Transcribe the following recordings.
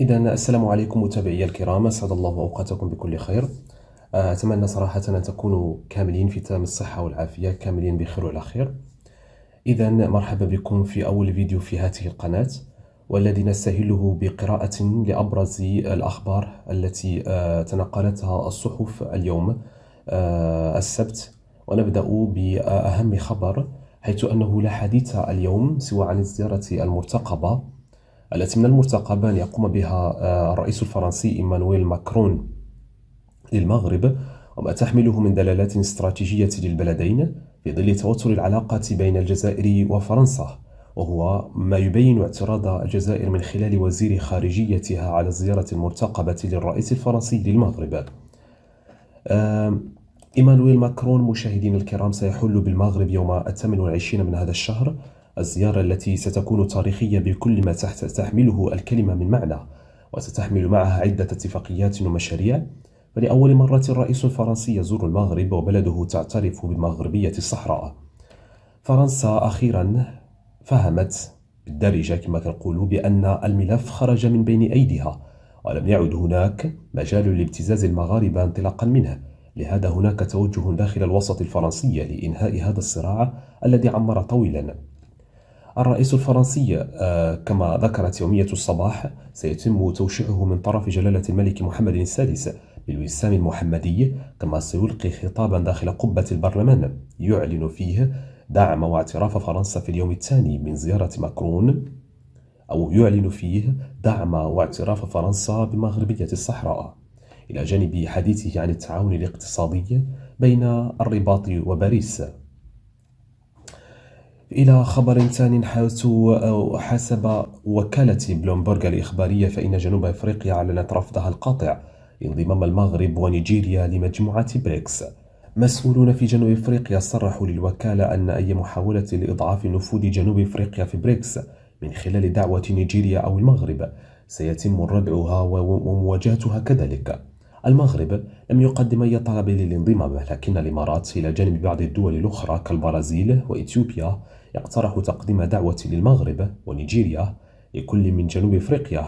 إذا السلام عليكم متابعي الكرام، أسعد الله أوقاتكم بكل خير. أتمنى صراحة أن تكونوا كاملين في تمام الصحة والعافية، كاملين بخير وعلى خير. إذا مرحبا بكم في أول فيديو في هذه القناة، والذي نستهله بقراءة لأبرز الأخبار التي تنقلتها الصحف اليوم السبت. ونبدأ بأهم خبر، حيث أنه لا حديث اليوم سوى عن الزيارة المرتقبة التي من المرتقب أن يقوم بها الرئيس الفرنسي إيمانويل ماكرون للمغرب، وما تحمله من دلالات استراتيجية للبلدين في ظل توتر العلاقات بين الجزائر وفرنسا، وهو ما يبين اعتراض الجزائر من خلال وزير خارجيتها على الزيارة المرتقبة للرئيس الفرنسي للمغرب. إيمانويل ماكرون مشاهدين الكرام سيحل بالمغرب يوم 28 من هذا الشهر، الزيارة التي ستكون تاريخية بكل ما تحمله الكلمة من معنى، وستحمل معها عدة اتفاقيات ومشاريع. فلأول مرة الرئيس الفرنسي يزور المغرب وبلده تعترف بمغربية الصحراء. فرنسا أخيرا فهمت بالدارجة كما تقول بأن الملف خرج من بين أيديها، ولم يعد هناك مجال لابتزاز المغاربة انطلاقا منه. لهذا هناك توجه داخل الوسط الفرنسي لإنهاء هذا الصراع الذي عمر طويلا. الرئيس الفرنسي كما ذكرت يومية الصباح سيتم توشيحه من طرف جلالة الملك محمد السادس بالوسام المحمدي، كما سيلقي خطابا داخل قبة البرلمان يعلن فيه دعم واعتراف فرنسا في اليوم الثاني من زيارة ماكرون، أو يعلن فيه دعم واعتراف فرنسا بمغربية الصحراء، إلى جانب حديثه عن التعاون الاقتصادي بين الرباط وباريس. إلى خبر ثاني، حيث حسب وكالة بلومبرغ الإخبارية فإن جنوب أفريقيا أعلنت رفضها القاطع لانضمام المغرب ونيجيريا لمجموعة بريكس. مسؤولون في جنوب أفريقيا صرحوا للوكالة أن أي محاولة لإضعاف نفوذ جنوب أفريقيا في بريكس من خلال دعوة نيجيريا أو المغرب سيتم ردعها ومواجهتها كذلك. المغرب لم يقدم أي طلب للانضمام، لكن الإمارات إلى جانب بعض الدول الأخرى كالبرازيل وإثيوبيا يقترح تقديم دعوة للمغرب ونيجيريا لكل من جنوب أفريقيا،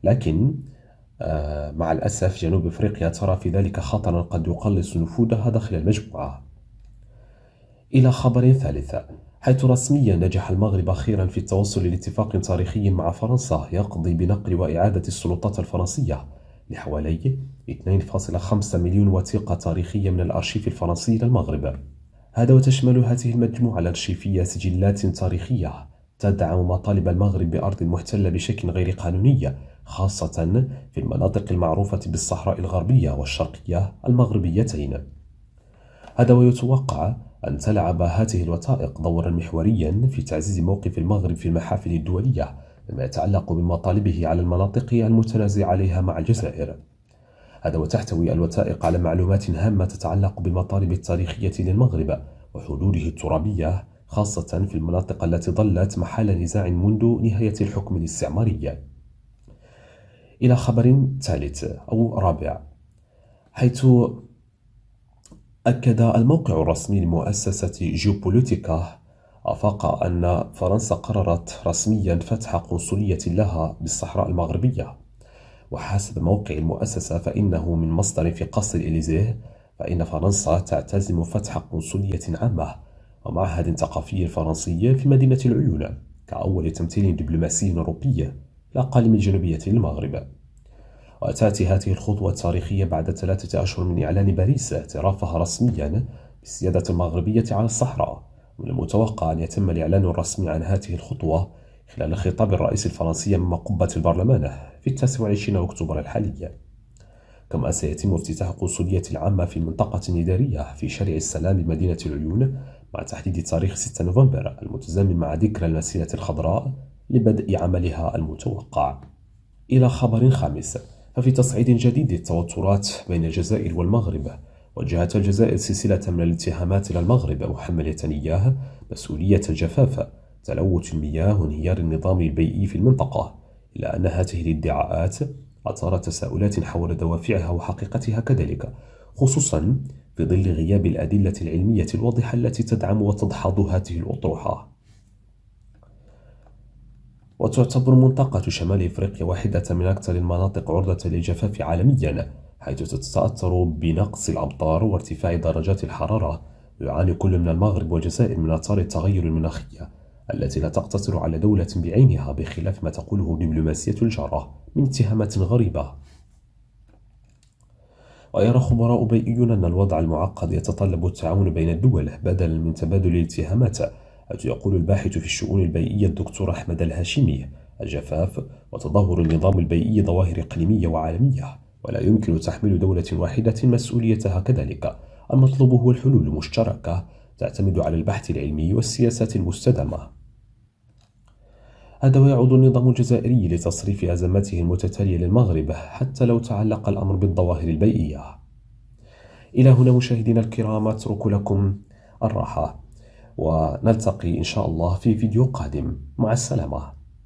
لكن مع الأسف جنوب أفريقيا ترى في ذلك خطرا قد يقلص نفوذها داخل المجموعة. إلى خبر ثالث، حيث رسميا نجح المغرب أخيرا في التوصل لاتفاق تاريخي مع فرنسا يقضي بنقل وإعادة السلطات الفرنسية لحوالي 2.5 مليون وثيقة تاريخية من الأرشيف الفرنسي إلى المغرب. هذا وتشمل هذه المجموعة الأرشيفية سجلات تاريخية تدعم مطالب المغرب بأرض محتلة بشكل غير قانوني، خاصة في المناطق المعروفة بالصحراء الغربية والشرقية المغربيتين. هذا ويتوقع أن تلعب هذه الوثائق دورا محوريا في تعزيز موقف المغرب في المحافل الدولية فيما يتعلق بمطالبه على المناطق المتنازع عليها مع الجزائر. هذا وتحتوي الوثائق على معلومات هامة تتعلق بالمطالب التاريخية للمغرب وحدوده الترابية، خاصة في المناطق التي ظلت محل نزاع منذ نهاية الحكم الاستعماري. إلى خبر ثالث أو رابع، حيث أكد الموقع الرسمي لمؤسسة جيوبوليتيكا أفاق أن فرنسا قررت رسميا فتح قنصلية لها بالصحراء المغربية. وحسب موقع المؤسسة فإنه من مصدر في قصر الإليزيه، فإن فرنسا تعتزم فتح قنصلية عامة ومعهد ثقافي فرنسي في مدينة العيون كأول تمثيل دبلوماسي أوروبي في الأقاليم الجنوبية للمغرب. وتأتي هذه الخطوة التاريخية بعد 3 أشهر من إعلان باريس اعترافها رسميا بالسيادة المغربية على الصحراء. من المتوقع أن يتم الإعلان الرسمي عن هذه الخطوة خلال خطاب الرئيس الفرنسي أمام قبة البرلمان في 29 أكتوبر الحالي. كما سيتم افتتاح قنصلية العامة في المنطقة الإدارية في شارع السلام بمدينة العيون مع تحديد تاريخ 6 نوفمبر المتزامن مع ذكرى المسيرة الخضراء لبدء عملها المتوقع. إلى خبر خامس، ففي تصعيد جديد للتوترات بين الجزائر والمغرب، وجهت الجزائر سلسلة من الاتهامات إلى المغرب محملة إياه مسؤولية الجفاف، تلوث المياه وانهيار النظام البيئي في المنطقة، إلا أن هذه الادعاءات أثارت تساؤلات حول دوافعها وحقيقتها كذلك، خصوصا في ظل غياب الأدلة العلمية الواضحة التي تدعم وتدحض هذه الأطروحة. وتعتبر منطقة شمال إفريقيا واحدة من أكثر المناطق عرضة للجفاف عالميا، حيث تتأثر بنقص الأمطار وارتفاع درجات الحرارة. يعاني كل من المغرب والجزائر من آثار التغير المناخي التي لا تقتصر على دولة بعينها، بخلاف ما تقوله دبلوماسية الجارة من اتهامات غريبة. ويرى خبراء بيئيون أن الوضع المعقد يتطلب التعاون بين الدول بدلا من تبادل الاتهامات. حيث يقول الباحث في الشؤون البيئية الدكتور أحمد الهاشمي: الجفاف وتدهور النظام البيئي ظواهر إقليمية وعالمية، ولا يمكن تحميل دولة واحدة مسؤوليتها كذلك. المطلوب هو الحلول المشتركة تعتمد على البحث العلمي والسياسات المستدامة. هذا ويعود النظام الجزائري لتصريف أزماته المتتالية للمغرب، حتى لو تعلق الأمر بالظواهر البيئية. إلى هنا مشاهدينا الكرام أترك لكم الراحة، ونلتقي إن شاء الله في فيديو قادم. مع السلامة.